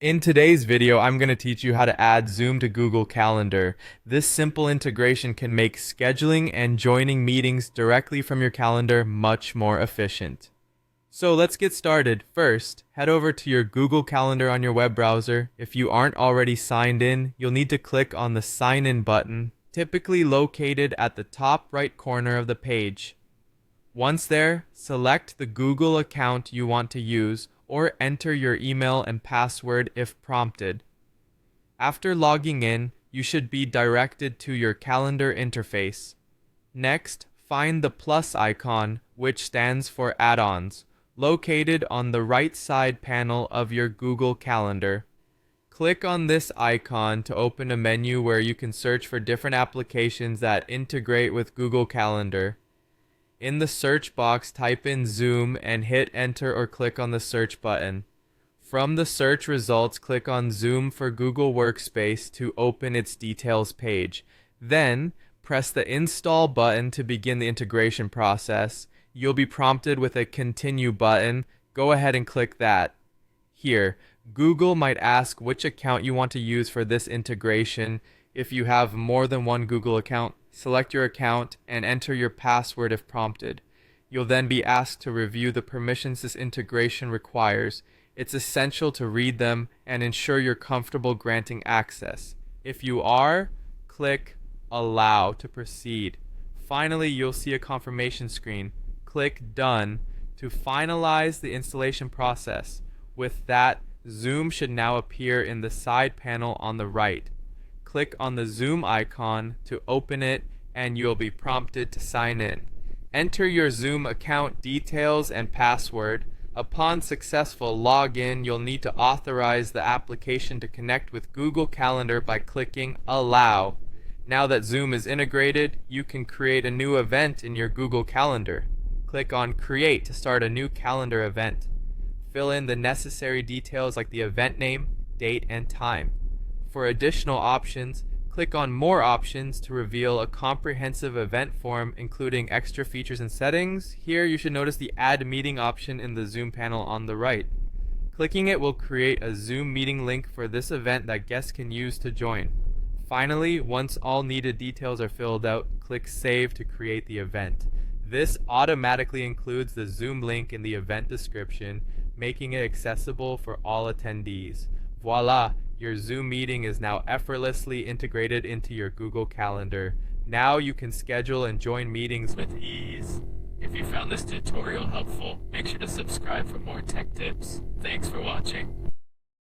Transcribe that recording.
In today's video, I'm going to teach you how to add Zoom to Google Calendar. This simple integration can make scheduling and joining meetings directly from your calendar much more efficient. So let's get started. First, head over to your Google Calendar on your web browser. If you aren't already signed in, you'll need to click on the Sign In button, typically located at the top right corner of the page. Once there, select the Google account you want to use or enter your email and password if prompted. After logging in, you should be directed to your calendar interface. Next, find the plus icon, which stands for add-ons, located on the right side panel of your Google Calendar. Click on this icon to open a menu where you can search for different applications that integrate with Google Calendar. In the search box, type in Zoom and hit enter or click on the search button. From the search results, click on Zoom for Google Workspace to open its details page. Then, press the install button to begin the integration process. You'll be prompted with a continue button. Go ahead and click that. Here, Google might ask which account you want to use for this integration. If you have more than one Google account, select your account and enter your password if prompted. You'll then be asked to review the permissions this integration requires. It's essential to read them and ensure you're comfortable granting access. If you are, click Allow to proceed. Finally, you'll see a confirmation screen. Click Done to finalize the installation process. With that, Zoom should now appear in the side panel on the right. Click on the Zoom icon to open it and you'll be prompted to sign in. Enter your Zoom account details and password. Upon successful login, you'll need to authorize the application to connect with Google Calendar by clicking Allow. Now that Zoom is integrated, you can create a new event in your Google Calendar. Click on Create to start a new calendar event. Fill in the necessary details like the event name, date, and time. For additional options, click on More Options to reveal a comprehensive event form including extra features and settings. Here you should notice the Add Meeting option in the Zoom panel on the right. Clicking it will create a Zoom meeting link for this event that guests can use to join. Finally, once all needed details are filled out, click Save to create the event. This automatically includes the Zoom link in the event description, making it accessible for all attendees. Voila! Your Zoom meeting is now effortlessly integrated into your Google Calendar. Now you can schedule and join meetings with ease. If you found this tutorial helpful, make sure to subscribe for more tech tips. Thanks for watching.